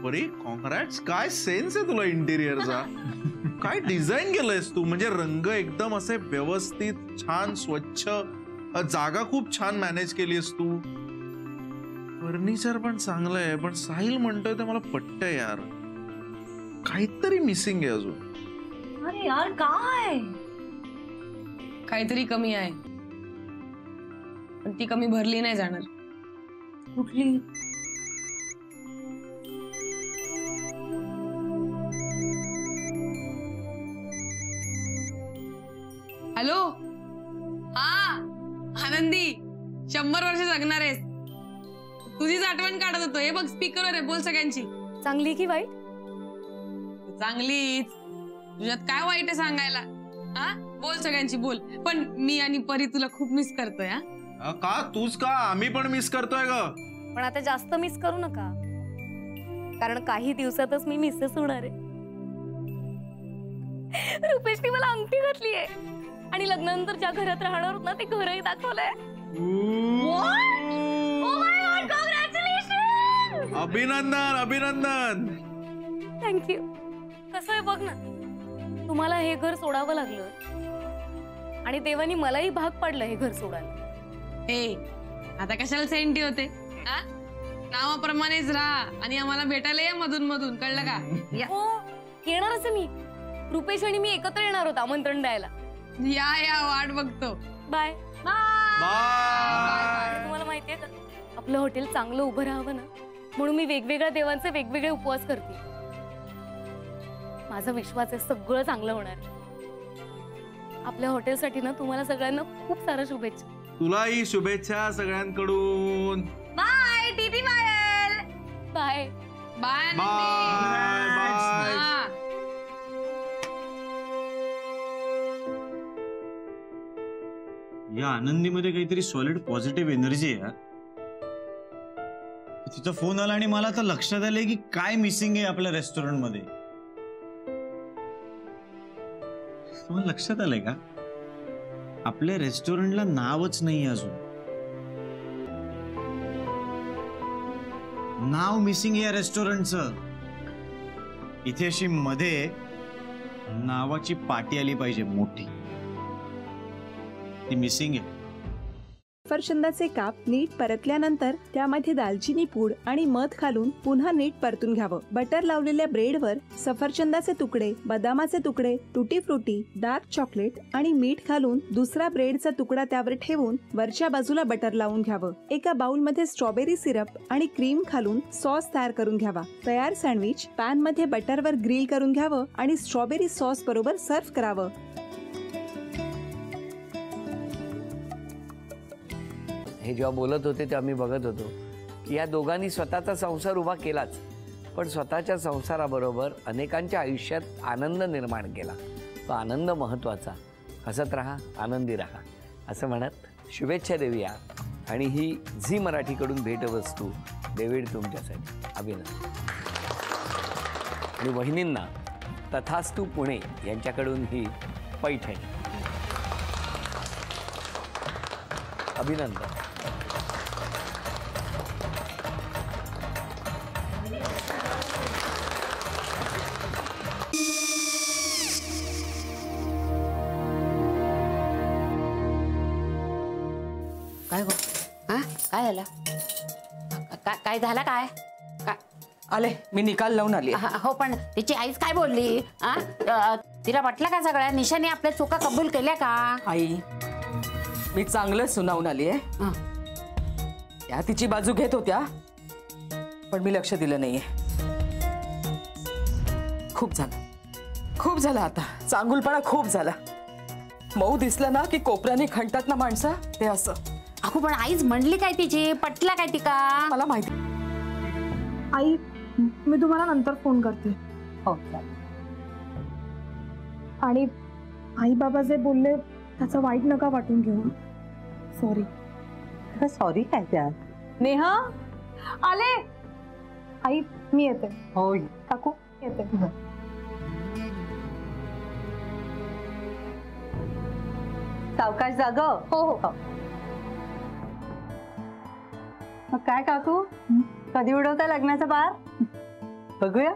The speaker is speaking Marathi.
परी, कॉन्ग्रॅट्स. काय सेन्स आहे तुला इंटिरियरचा. काय डिझाईन केलंयस तू. म्हणजे रंग एकदम असे व्यवस्थित, छान, स्वच्छ. जागा खूप छान मॅनेज केलीस तू. फर्निचर पण चांगलं आहे. पण साहिल म्हणतोय ते मला पटतंय यार. काहीतरी मिसिंग आहे अजून. अरे यार काय, काहीतरी कमी आहे, पण ती कमी भरली नाही जाणार. कुठली? हॅलो, हा आनंदी, 100 वर्ष जगणार आहेस. तुझीच आठवण काढत होतो. हे बघ स्पीकरवर आहे, बोल सगळ्यांची. चांगली की वाईट? चांगलीच. तुझ्यात काय वाईट आहे सांगायला? हा बोल सगळ्यांची, बोल. पण मी आणि परी तुला खूप मिस करतोय. का तूच का, आम्ही पण मिस करतोय ग. पण आता जास्त मिस करू नका, कारण काही दिवसातच मी मिसेस होणार आहे. रुपेशने मला अंगठी घातली आहे आणि लग्नानंतर ज्या घरात राहणार होत ना ते घरही दाखवलंय. अभिनंदन अभिनंदन. थँक्यू. कसं आहे बघ ना, तुम्हाला हे घर सोडावं लागलं आणि देवानी मलाही भाग पडलं हे घर सोडायला. हे आता कशाला सेंटी होते? नावाप्रमाणेच राहा आणि आम्हाला भेटायला ये मधून मधून, कळलं का? हो येणारच आहे मी. रुपेश आणि मी एकत्र येणार होतो आमंत्रण द्यायला. या या, वाट बघतो. Bye bye. तुम्हाला माहितीये का, आपलं हॉटेल चांगलं उभं राहावं ना, म्हणून मी वेगवेगळ्या देवांचे वेगवेगळे उपवास करते. माझा विश्वास आहे सगळं चांगलं होणार आहे. आपल्या हॉटेलसाठी ना तुम्हाला सगळ्यांना खूप साऱ्या शुभेच्छा. तुलाही शुभेच्छा सगळ्यांकडून. बाय टीटी बाय. Bye bye bye. या आनंदीमध्ये काहीतरी सॉलिड पॉझिटिव्ह एनर्जी आहे. तिचा फोन आला आणि मला आता लक्षात आलंय की काय मिसिंग आहे आपल्या रेस्टॉरंट मध्ये. तुम्हाला लक्षात आलंय का, आपल्या रेस्टॉरंटला नावच नाही अजून. नाव मिसिंग या रेस्टॉरंटचं. इथे अशी मध्ये नावाची पाटी आली पाहिजे मोठी, ती मिसिंग आहे. सफरचंदाचे काप नीट परतल्यानंतर त्यामध्ये दालचिनी पूड आणि मध घालून पुन्हा नीट परतून घ्यावं. बटर लावलेल्या ब्रेडवर सफरचंदाचे तुकडे, बदामाचे तुकडे, टुटी फ्रुटी, डार्क चॉकलेट आणि मीठ घालून दुसरा ब्रेडचा तुकडा त्यावर ठेवून वरच्या बाजूला बटर लावून घ्यावं. एका बाउलमध्ये स्ट्रॉबेरी सिरप आणि क्रीम घालून सॉस तयार करून घ्यावा. तयार सँडविच पॅन मध्ये बटरवर ग्रिल करून घ्यावं आणि स्ट्रॉबेरी सॉस बरोबर सर्व्ह करावं. हे जेव्हा बोलत होते तेव्हा मी बघत होतो की या दोघांनी स्वतःचा संसार उभा केलाच, पण स्वतःच्या संसाराबरोबर अनेकांच्या आयुष्यात आनंद निर्माण केला. तो आनंद महत्त्वाचा. हसत राहा, आनंदी राहा असं म्हणत शुभेच्छा देऊया. आणि ही झी मराठीकडून भेटवस्तू डेव्हिड तुमच्यासाठी. अभिनंदन. आणि वहिनींना तथास्तू पुणे यांच्याकडून ही पैठणी. अभिनंदन. काय गो, हा काय झालं? काय झालं? काय आले, मी निकाल लावून आली. हो, पण तिची आईच काय बोलली? तिला वाटलं का सगळ्या निशाने आपल्या चुका कबूल केल्या का? आई, मी चांगलं सुनावून आली आहे. त्या तिची बाजू घेत होत्या, पण मी लक्ष दिलं नाहीये. खूप झालं आता. चांगुलपणा खूप झाला. मऊ दिसलं ना की कोपऱ्याने खणतात ना माणसं, ते असं. अगो, पण आईच म्हणली काय तिची? पटला काय ती का? मला माहिती. आई, मी तुम्हाला नंतर फोन करते. हो. आणि आई बाबा जे बोलले त्याचं वाईट नका वाटून घेऊ. सॉरी. सॉरी काय त्या? नेहा आले. आई मी येते. हो काकू येते. सावकाश जाग. हो हो. मग काय काकू, कधी उडवता लग्नाचा बार? बघूया